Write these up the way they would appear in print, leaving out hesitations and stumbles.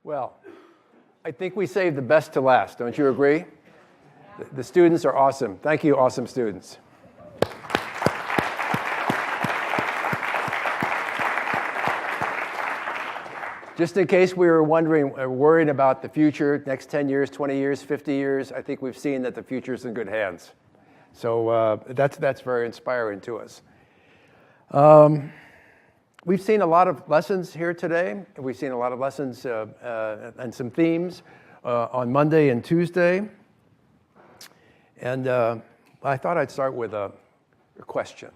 Well, I think we saved the best to last. Don't you agree? The students are awesome. Thank you, awesome students. Just in case we were wondering, worrying about the future, next 10 years, 20 years, 50 years, I think we've seen that the future's in good hands. So that's very inspiring to us. We've seen a lot of lessons here today. We've seen a lot of lessons and some themes on Monday and Tuesday. And I thought I'd start with a question.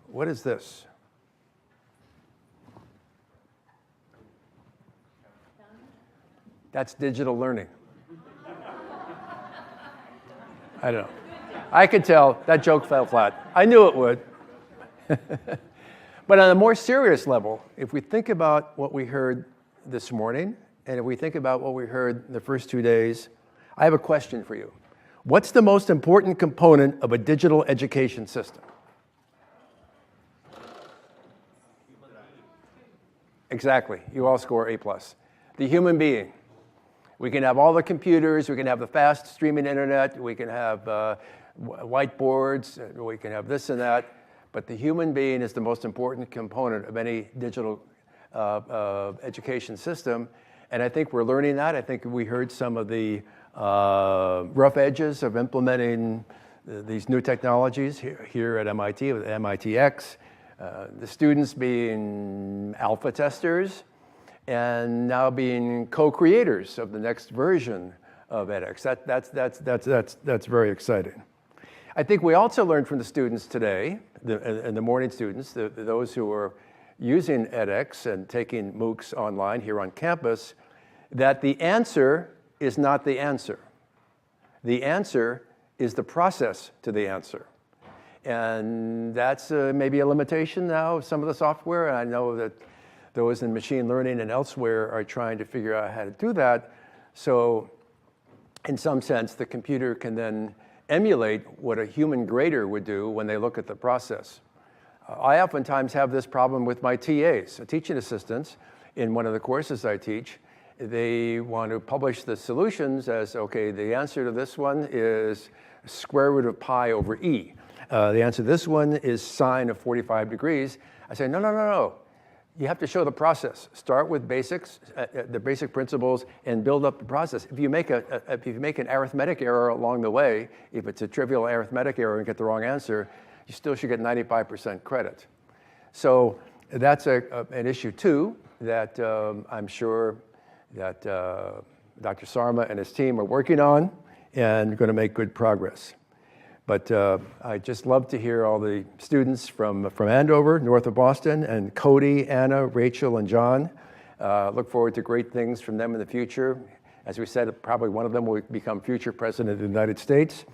What is this? That's digital learning. I don't know. I could tell that joke fell flat. I knew it would. But on a more serious level, if we think about what we heard this morning, and if we think about what we heard the first 2 days, I have a question for you. What's the most important component of a digital education system? Exactly. You all score A+. The human being. We can have all the computers, we can have the fast streaming internet, we can have whiteboards, we can have this and that, but the human being is the most important component of any digital education system. And I think we're learning that. I think we heard some of the rough edges of implementing these new technologies here at MIT with MITx, the students being alpha testers, and now being co-creators of the next version of edX. That's very exciting. I think we also learned from the students today, and the morning students, those who are using edX and taking MOOCs online here on campus, that the answer is not the answer. The answer is the process to the answer. And that's maybe a limitation now of some of the software, and I know that those in machine learning and elsewhere are trying to figure out how to do that. So in some sense, the computer can then emulate what a human grader would do when they look at the process. I oftentimes have this problem with my TAs, teaching assistants, in one of the courses I teach. They want to publish the solutions as, okay, the answer to this one is square root of pi over e. The answer to this one is sine of 45 degrees. I say, no. You have to show the process. Start with basics, the basic principles, and build up the process. If you make an arithmetic error along the way, if it's a trivial arithmetic error and get the wrong answer, you still should get 95% credit. So that's an issue too that I'm sure that Dr. Sarma and his team are working on and going to make good progress. But I just love to hear all the students from Andover, north of Boston, and Cody, Anna, Rachel, and John. Look forward to great things from them in the future. As we said, probably one of them will become future president of the United States.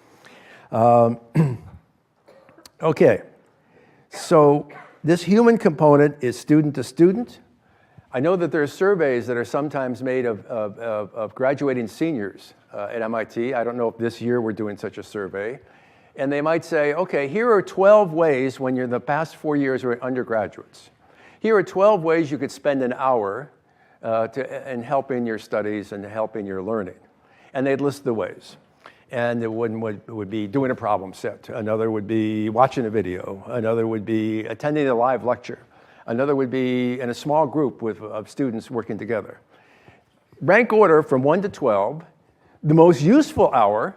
Okay, so this human component is student to student. I know that there are surveys that are sometimes made of graduating seniors at MIT. I don't know if this year we're doing such a survey. And they might say, okay, here are 12 ways when you're in the past 4 years were undergraduates. Here are 12 ways you could spend an hour in helping your studies and helping your learning. And they'd list the ways. And one would be doing a problem set. Another would be watching a video. Another would be attending a live lecture. Another would be in a small group of students working together. Rank order from 1 to 12, the most useful hour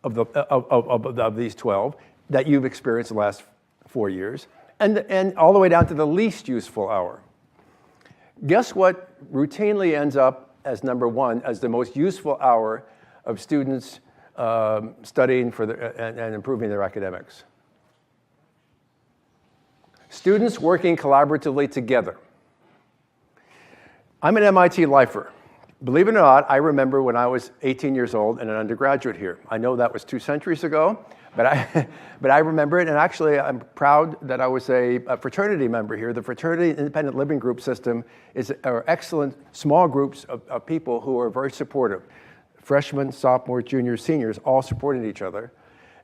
of these 12 that you've experienced the last 4 years, and all the way down to the least useful hour. Guess what routinely ends up as number 1 as the most useful hour of students studying and improving their academics? Students working collaboratively together. I'm an MIT lifer. Believe it or not, I remember when I was 18 years old and an undergraduate here. I know that was 2 centuries ago, but I remember it, and actually I'm proud that I was a fraternity member here. The fraternity independent living group system are excellent small groups of people who are very supportive. Freshmen, sophomores, juniors, seniors, all supporting each other.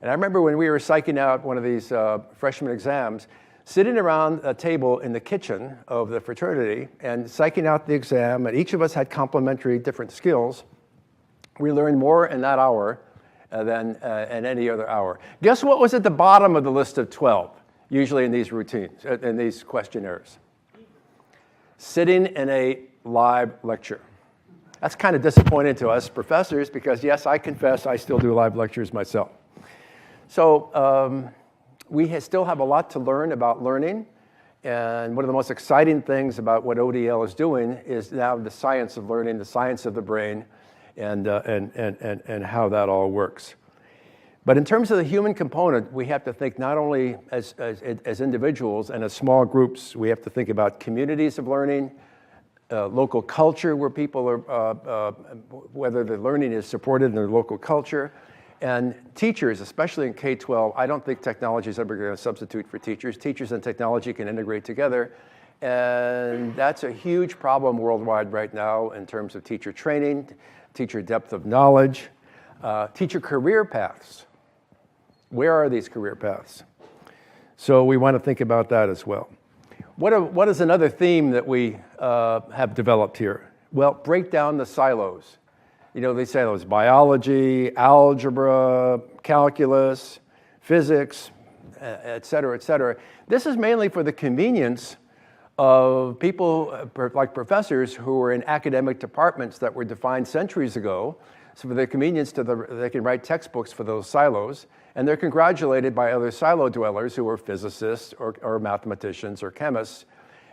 And I remember when we were psyching out one of these freshman exams, sitting around a table in the kitchen of the fraternity and psyching out the exam, and each of us had complementary different skills. We learned more in that hour than in any other hour. Guess what was at the bottom of the list of 12, usually in these routines, in these questionnaires? Sitting in a live lecture. That's kind of disappointing to us professors because, yes, I confess I still do live lectures myself. So we still have a lot to learn about learning. And one of the most exciting things about what ODL is doing is now the science of learning, the science of the brain, and how that all works. But in terms of the human component, we have to think not only as individuals and as small groups, we have to think about communities of learning, local culture where people are, whether the learning is supported in their local culture, and teachers, especially in K-12. I don't think technology is ever going to substitute for teachers. Teachers and technology can integrate together, and that's a huge problem worldwide right now in terms of teacher training, teacher depth of knowledge, teacher career paths. Where are these career paths? So we want to think about that as well. What is another theme that we have developed here? Well, break down the silos. You know, these silos: biology, algebra, calculus, physics, et cetera, et cetera. This is mainly for the convenience of people like professors who were in academic departments that were defined centuries ago. So for their convenience, they can write textbooks for those silos, and they're congratulated by other silo dwellers who are physicists or mathematicians or chemists.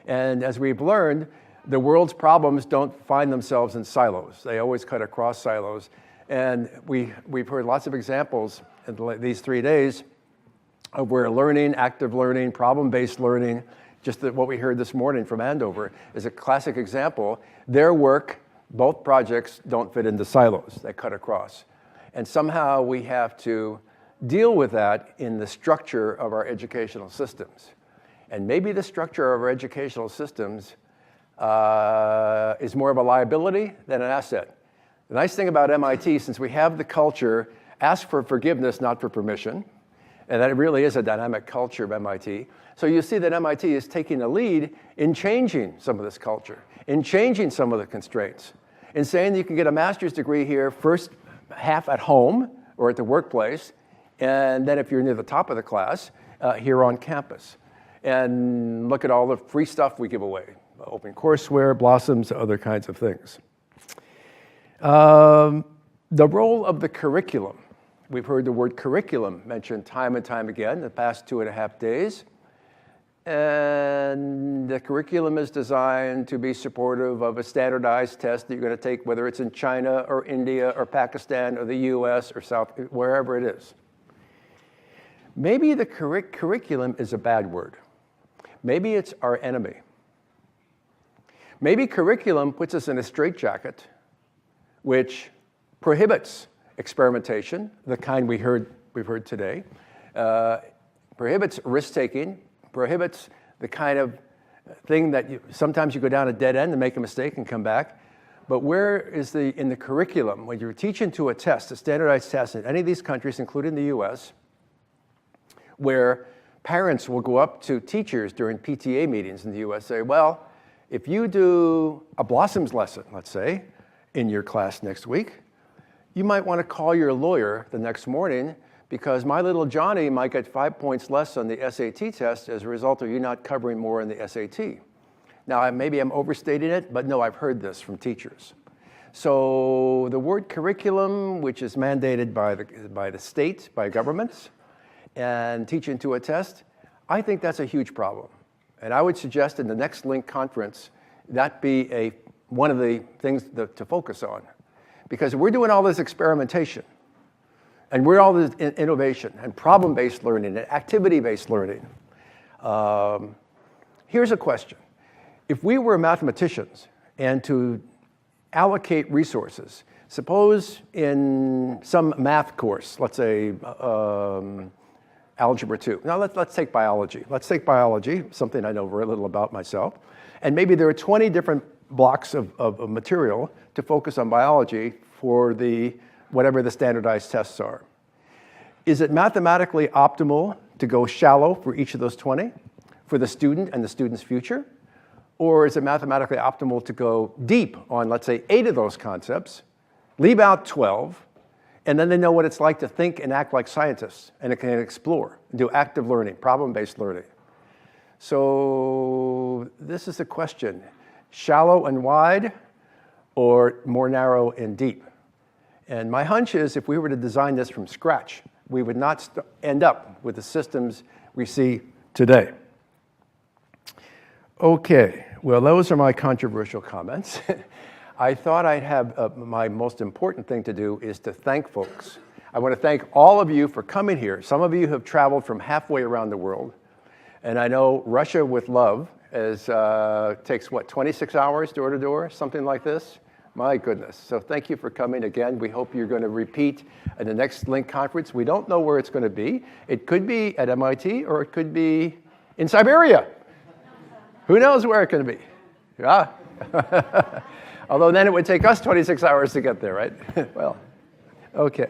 And as we've learned, the world's problems don't find themselves in silos. They always cut across silos. And we've heard lots of examples in these 3 days of where learning, active learning, problem-based learning, just what we heard this morning from Andover, is a classic example. Their work, both projects, don't fit into silos. They cut across. And somehow we have to deal with that in the structure of our educational systems. And maybe the structure of our educational systems is more of a liability than an asset. The nice thing about MIT, since we have the culture, ask for forgiveness, not for permission, and that really is a dynamic culture of MIT. So you see that MIT is taking the lead in changing some of this culture, in changing some of the constraints, in saying that you can get a master's degree here first half at home or at the workplace, and then if you're near the top of the class, here on campus. And look at all the free stuff we give away: OpenCourseWare, Blossoms, other kinds of things. The role of the curriculum. We've heard the word curriculum mentioned time and time again in the past 2.5 days. And the curriculum is designed to be supportive of a standardized test that you're going to take, whether it's in China or India or Pakistan or the US or wherever it is. Maybe the curriculum is a bad word. Maybe it's our enemy. Maybe curriculum puts us in a straitjacket, which prohibits experimentation, the kind we've heard today, prohibits risk-taking, prohibits the kind of thing that sometimes you go down a dead end and make a mistake and come back. But where is in the curriculum, when you're teaching to a test, a standardized test in any of these countries, including the US, where parents will go up to teachers during PTA meetings in the US, say, well, if you do a Blossoms lesson, let's say, in your class next week, you might want to call your lawyer the next morning because my little Johnny might get 5 points less on the SAT test as a result of you not covering more in the SAT. Now, maybe I'm overstating it, but no, I've heard this from teachers. So the word curriculum, which is mandated by the state, by governments, and teaching to a test, I think that's a huge problem. And I would suggest in the next LINC conference, that be one of the things to focus on. Because we're doing all this experimentation, and we're all this innovation, and problem-based learning, and activity-based learning. Here's a question. If we were mathematicians and to allocate resources, suppose in some math course, let's say Algebra 2. Now let's take biology. Let's take biology, something I know very little about myself. And maybe there are 20 different blocks of material to focus on biology for whatever the standardized tests are. Is it mathematically optimal to go shallow for each of those 20? for the student and the student's future? Or is it mathematically optimal to go deep on, let's say, 8 of those concepts, leave out 12, and then they know what it's like to think and act like scientists, and it can explore, do active learning, problem-based learning. So this is the question: shallow and wide, or more narrow and deep? And my hunch is if we were to design this from scratch, we would not end up with the systems we see today. Okay, well, those are my controversial comments. I thought I'd have my most important thing to do is to thank folks. I want to thank all of you for coming here. Some of you have traveled from halfway around the world. And I know Russia with Love takes, what, 26 hours door to door, something like this? My goodness. So thank you for coming again. We hope you're going to repeat at the next LINC conference. We don't know where it's going to be. It could be at MIT or it could be in Siberia. Who knows where it's going to be? Yeah. Although then it would take us 26 hours to get there, right? Well, okay.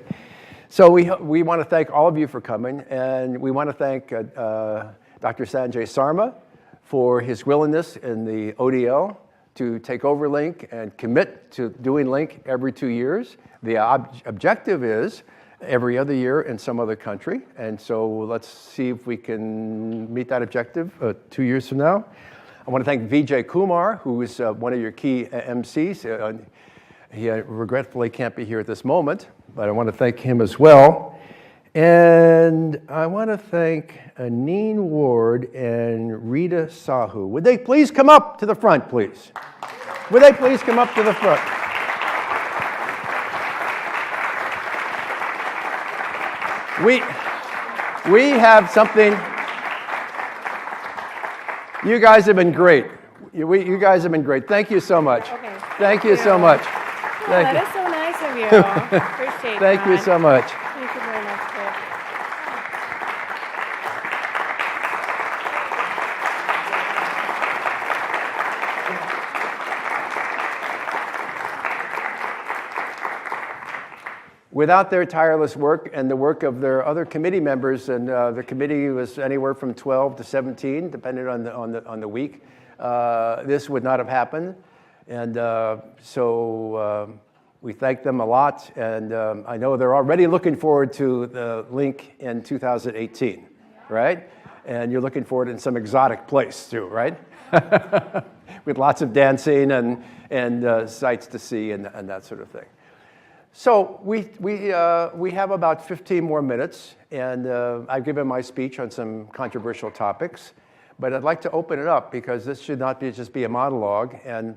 So we want to thank all of you for coming, and we want to thank Dr. Sanjay Sarma for his willingness in the ODL to take over LINC and commit to doing LINC every 2 years. The objective is every other year in some other country, and so let's see if we can meet that objective 2 years from now. I want to thank Vijay Kumar, who is one of your key MCs. He regretfully can't be here at this moment, but I want to thank him as well. And I want to thank Aneen Ward and Rita Sahu. Would they please come up to the front, please? Would they please come up to the front? We have something. You guys have been great. You guys have been great. Thank you so much. Okay. Thank you so much. That is so nice of you. Appreciate Thank you so much. Thank you very much, Chris. Without their tireless work and the work of their other committee members, and the committee was anywhere from 12 to 17, depending on the week, this would not have happened. And so we thank them a lot, and I know they're already looking forward to the LINC in 2018, right? And you're looking forward in some exotic place too, right? With lots of dancing and sights to see and that sort of thing. So we have about 15 more minutes, and I've given my speech on some controversial topics, but I'd like to open it up because this should not just be a monologue, and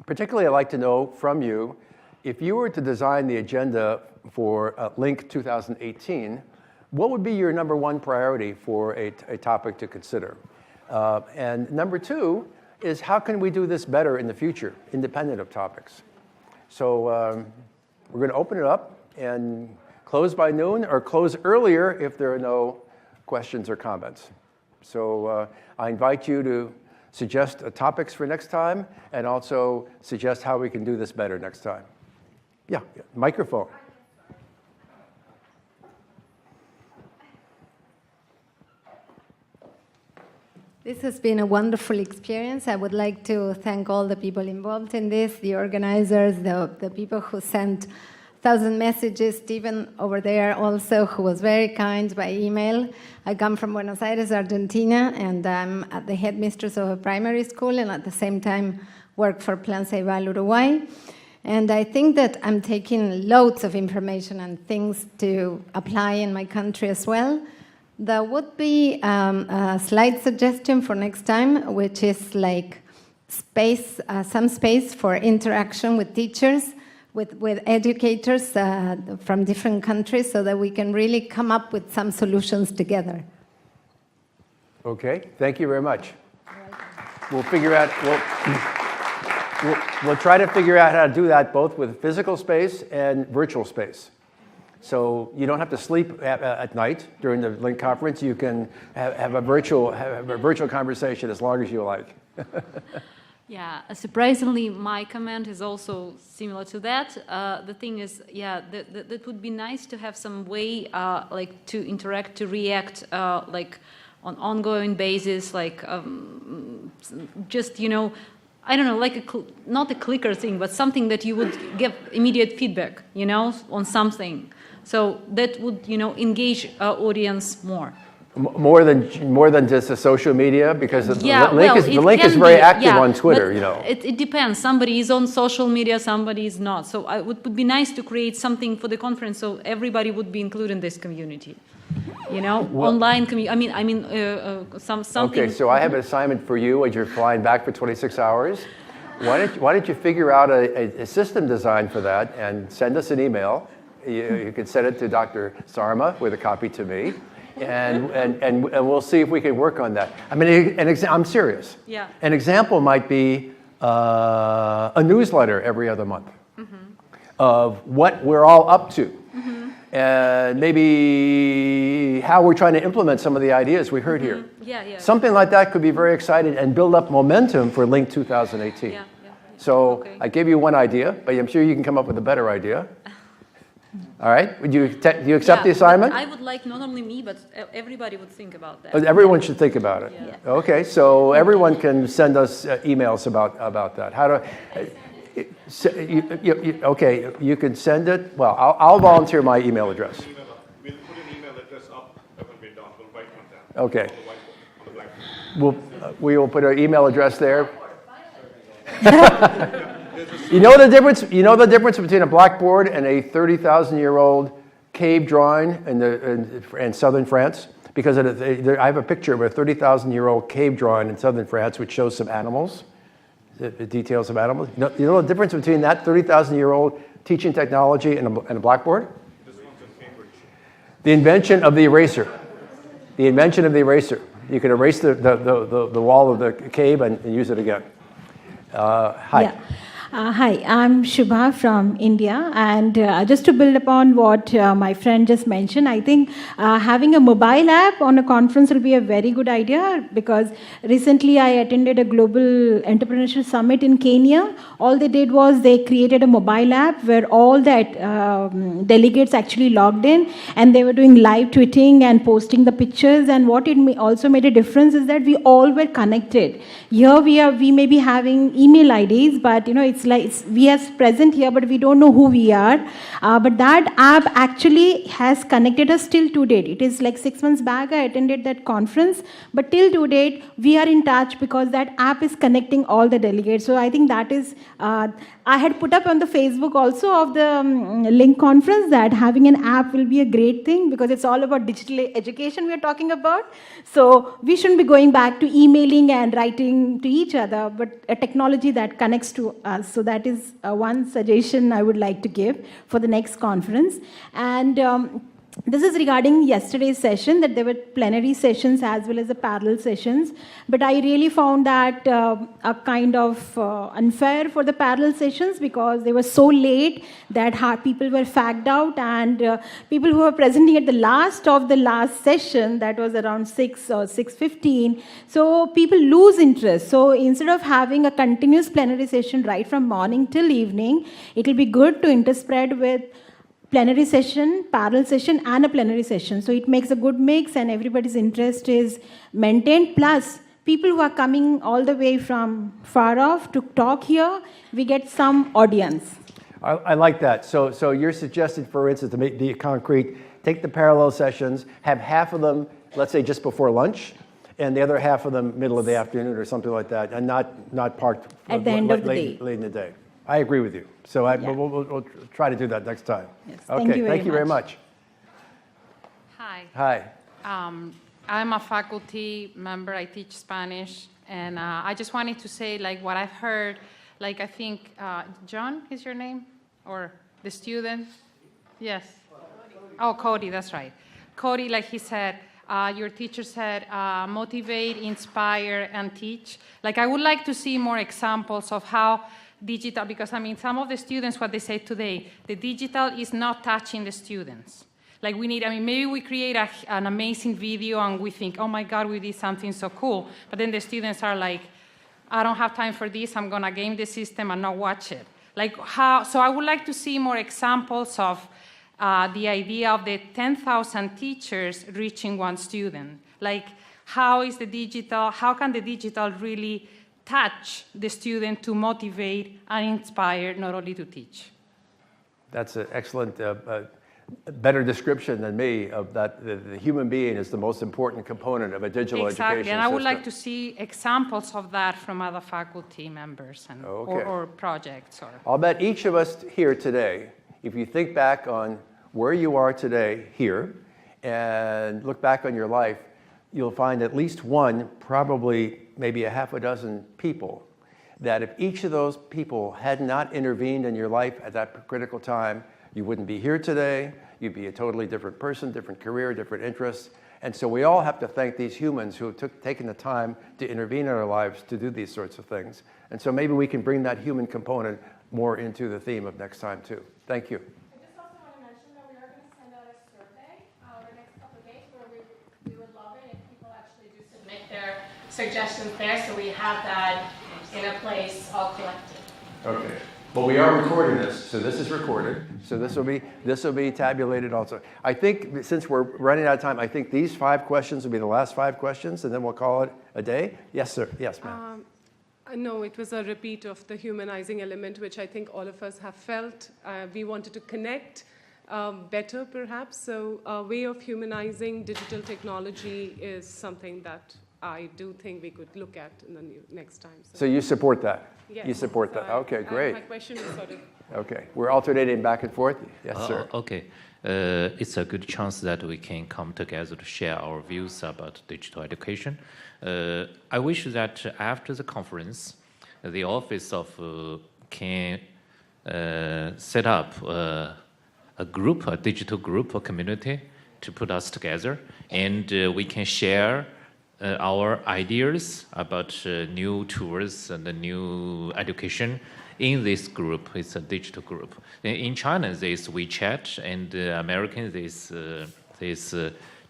particularly I'd like to know from you, if you were to design the agenda for LINC 2018, what would be your number one priority for a topic to consider? And number two is how can we do this better in the future, independent of topics? So we're going to open it up and close by noon or close earlier if there are no questions or comments. So I invite you to suggest topics for next time and also suggest how we can do this better next time. Yeah, microphone. This has been a wonderful experience. I would like to thank all the people involved in this, the organizers, the people who sent 1,000 messages, Stephen over there also, who was very kind by email. I come from Buenos Aires, Argentina, and I'm the headmistress of a primary school, and at the same time work for Plan Ceibal Uruguay. And I think that I'm taking loads of information and things to apply in my country as well. There would be a slight suggestion for next time, which is like space, some space for interaction with teachers, with educators from different countries, so that we can really come up with some solutions together. Okay, thank you very much. We'll figure out. We'll try to figure out how to do that both with physical space and virtual space. So you don't have to sleep at night during the LINC conference. You can have a virtual conversation as long as you like. Yeah, surprisingly, my comment is also similar to that. The thing is, yeah, that would be nice to have some way, like to interact, to react, like on ongoing basis, like just, you know, I don't know, like not a clicker thing, but something that you would give immediate feedback, you know, on something. So that would, you know, engage our audience more. More than just the social media, because the link is can very be, active yeah, on Twitter, but you know. It depends. Somebody is on social media, somebody is not. So it would be nice to create something for the conference so everybody would be included in this community. You know, online community. I mean, something. Okay, so I have an assignment for you as you're flying back for 26 hours. Why don't you figure out a system design for that and send us an email. You can send it to Dr. Sarma with a copy to me. And we'll see if we can work on that. I mean, I'm serious. Yeah. An example might be a newsletter every other month of what we're all up to, and maybe how we're trying to implement some of the ideas we heard here. Yeah. Something like that could be very exciting and build up momentum for LINC 2018. Yeah. So Okay. I gave you one idea, but I'm sure you can come up with a better idea. All right, do you accept the assignment? I would like not only me, but everybody would think about that. Everyone should think about it. Yeah. Okay, so everyone can send us emails about that. How to? Okay, you can send it. Well, I'll volunteer my email address. We'll put an email address up when we're done. We'll write one down. Okay. On the blackboard. We will put our email address there. You know the difference? You know the difference between a blackboard and a 30,000-year-old cave drawing in southern France? Because I have a picture of a 30,000-year-old cave drawing in southern France, which shows some animals, the details of animals. You know the difference between that 30,000-year-old teaching technology and a blackboard? This one's in Cambridge. The invention of the eraser. The invention of the eraser. You can erase the wall of the cave and use it again. Hi. Yeah. Hi, I'm Shubha from India, and just to build upon what my friend just mentioned, I think having a mobile app on a conference will be a very good idea, because recently I attended a global entrepreneurship summit in Kenya. All they did was they created a mobile app where all that delegates actually logged in, and they were doing live tweeting and posting the pictures. And what it also made a difference is that we all were connected. Here we may be having email IDs, but it's like we are present here, but we don't know who we are. But that app actually has connected us till to date. It is like 6 months back I attended that conference, but till to date we are in touch because that app is connecting all the delegates. So I think that is, I had put up on the Facebook also of the LINC conference that having an app will be a great thing, because it's all about digital education we are talking about. So we shouldn't be going back to emailing and writing to each other, but a technology that connects to us. So that is one suggestion I would like to give for the next conference. And this is regarding yesterday's session, that there were plenary sessions as well as the parallel sessions. But I really found that a kind of unfair for the parallel sessions, because they were so late that people were fagged out, and people who were presenting at the last of the last session, that was around 6 or 6:15, so people lose interest. So instead of having a continuous plenary session right from morning till evening, it will be good to interspread with plenary session, parallel session, and a plenary session. So it makes a good mix, and everybody's interest is maintained. Plus, people who are coming all the way from far off to talk here, we get some audience. I like that. So you're suggesting, for instance, to make the concrete, take the parallel sessions, have half of them, let's say, just before lunch, and the other half of them middle of the afternoon or something like that, and not parked At the end of the day. late in the day. I agree with you. So we'll try to do that next time. Yes, Okay, thank you very much. Hi. Hi. I'm a faculty member. I teach Spanish. And I just wanted to say, like, what I've heard, like, I think, John is your name? Or the student? Yes. Oh, Cody, that's right. Cody, like he said, your teacher said, motivate, inspire, and teach. Like, I would like to see more examples of how digital, because I mean, some of the students, what they say today, the digital is not touching the students. Like maybe we create an amazing video and we think, oh my God, we did something so cool. But then the students are like, I don't have time for this, I'm gonna game the system and not watch it. So I would like to see more examples of the idea of the 10,000 teachers reaching one student. Like, how can the digital really touch the student to motivate and inspire, not only to teach? That's an excellent, better description than me of that. The human being is the most important component of a digital education Exactly, and I would system. like to see examples of that from other faculty members and, Okay. or projects. I'll bet each of us here today, if you think back on where you are today here and look back on your life, you'll find at least one, probably maybe a half a dozen people, that if each of those people had not intervened in your life at that critical time, you wouldn't be here today. You'd be a totally different person, different career, different interests. And so we all have to thank these humans who have taken the time to intervene in our lives to do these sorts of things. And so maybe we can bring that human component more into the theme of next time too. Thank you. I just also want to mention that we are going to send out a survey the next couple of days where we would love it if people actually do submit their suggestions there, so we have that in a place all collected. Okay. But we are recording this, so this is recorded. So this will be tabulated also. I think since we're running out of time, I think these 5 questions will be the last 5 questions, and then we'll call it a day. Yes, sir. Yes, ma'am. No, it was a repeat of the humanizing element, which I think all of us have felt. We wanted to connect better, perhaps. So a way of humanizing digital technology is something that I do think we could look at in the next time. So you support that? Yes. You support that? Okay, great. My question is sort of... Okay, we're alternating back and forth. Yes, sir. Okay. It's a good chance that we can come together to share our views about digital education. I wish that after the conference, the office of can set up a group, a digital group, a community to put us together, and we can share our ideas about new tools and the new education in this group. It's a digital group. In China, there's WeChat, and American, there's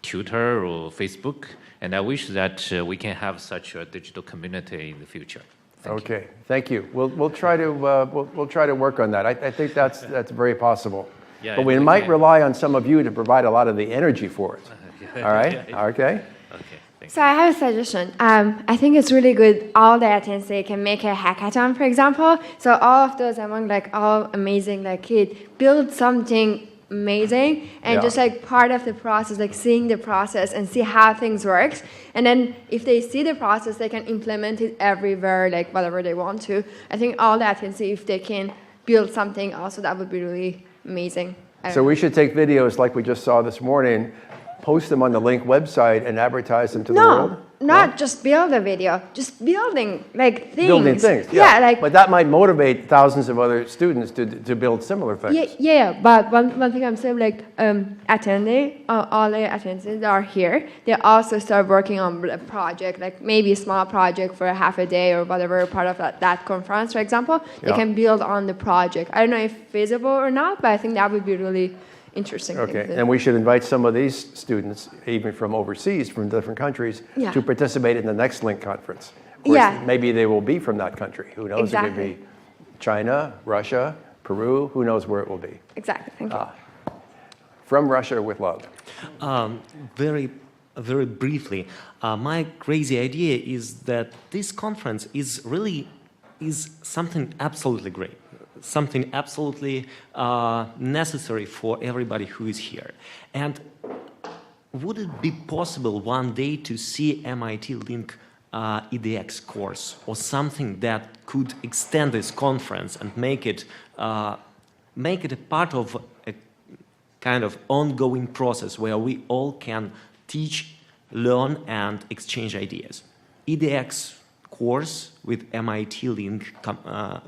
Twitter or Facebook. And I wish that we can have such a digital community in the future. Thank you. We'll try to work on that. I think that's very possible. Yeah, but we might rely on some of you to provide a lot of the energy for it. All right? Okay. So I have a suggestion. I think it's really good all the attendees can make a hackathon, for example. So all of those among all amazing kids build something amazing and just part of the process, seeing the process and see how things works. And then if they see the process, they can implement it everywhere, whatever they want to. I think all the attendees, if they can build something also, that would be really amazing. So we should take videos like we just saw this morning, post them on the LINC website and advertise them to the world? Not just build a video, just building things. Building things, but that might motivate thousands of other students to build similar things. Yeah, but one thing I'm saying, attending, all the attendees that are here, they also start working on a project, maybe a small project for a half a day or whatever part of that conference, for example. They can build on the project. I don't know if feasible or not, but I think that would be really interesting. Okay, and we should invite some of these students, even from overseas, from different countries, to participate in the next LINC conference. Of course, maybe they will be from that country. Who knows? Exactly. It could be China, Russia, Peru. Who knows where it will be? Exactly. Thank you. From Russia with love. Very briefly, my crazy idea is that this conference is something absolutely great. Something absolutely necessary for everybody who is here. And would it be possible one day to see MIT LINC EDX course or something that could extend this conference and make it a part of a kind of ongoing process where we all can teach, learn, and exchange ideas? EDX course with MIT LINC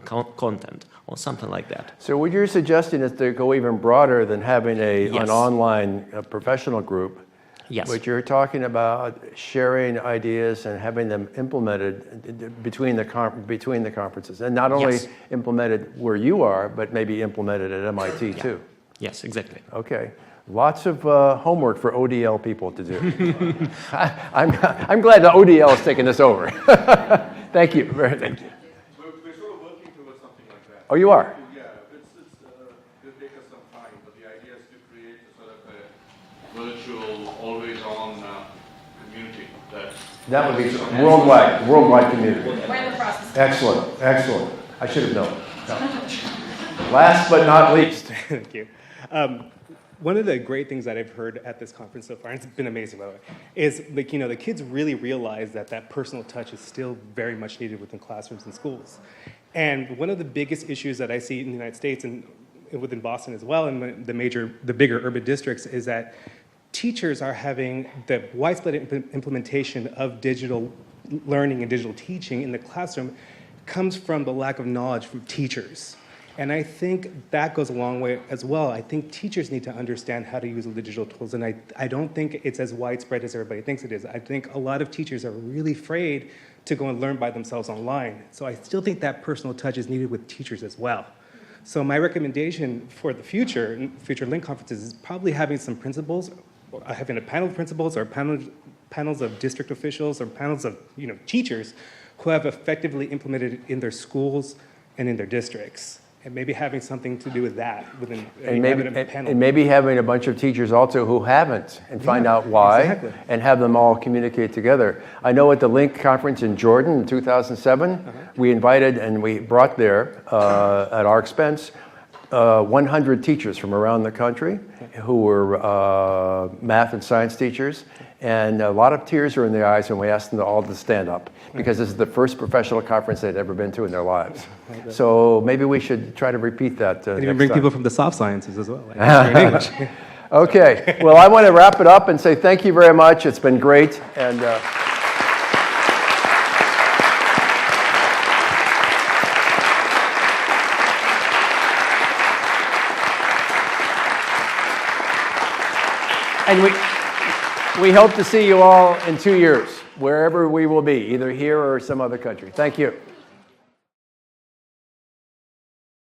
content or something like that. So what you're suggesting is to go even broader than having an online professional group. Yes. But you're talking about sharing ideas and having them implemented between the conferences, and not only implemented where you are, but maybe implemented at MIT too. Yes, exactly. Okay. Lots of homework for ODL people to do. I'm glad the ODL is taking this over. Thank you. We're sort of working towards something like that. Oh, you are? Yeah, it'll take us some time, but the idea is to create a sort of a virtual, always-on community that That would be worldwide community. Excellent, excellent. I should have known. No. Last but not least. Thank you. One of the great things that I've heard at this conference so far, and it's been amazing by the way, is like, the kids really realize that personal touch is still very much needed within classrooms and schools. And one of the biggest issues that I see in the United States and within Boston as well, and the bigger urban districts, is that teachers are having the widespread implementation of digital learning and digital teaching in the classroom comes from the lack of knowledge from teachers. And I think that goes a long way as well. I think teachers need to understand how to use the digital tools, and I don't think it's as widespread as everybody thinks it is. I think a lot of teachers are really afraid to go and learn by themselves online. So I still think that personal touch is needed with teachers as well. So my recommendation for the future LINC conferences is probably having some principals, or having a panel of principals or panels of district officials or panels of teachers who have effectively implemented it in their schools and in their districts. And maybe having something to do with that within and panel. maybe having a bunch of teachers also who haven't and find out why, exactly. And have them all communicate together. I know at the LINC conference in Jordan in 2007, we invited and we brought there at our expense 100 teachers from around the country who were math and science teachers, and a lot of tears were in their eyes when we asked them all to stand up, because this is the first professional conference they'd ever been to in their lives. So maybe we should try to repeat that and even bring next time. people from the soft sciences as well. Like in English. Okay, well, I want to wrap it up and say thank you very much. It's been great. And we hope to see you all in 2 years, wherever we will be, either here or some other country. Thank you.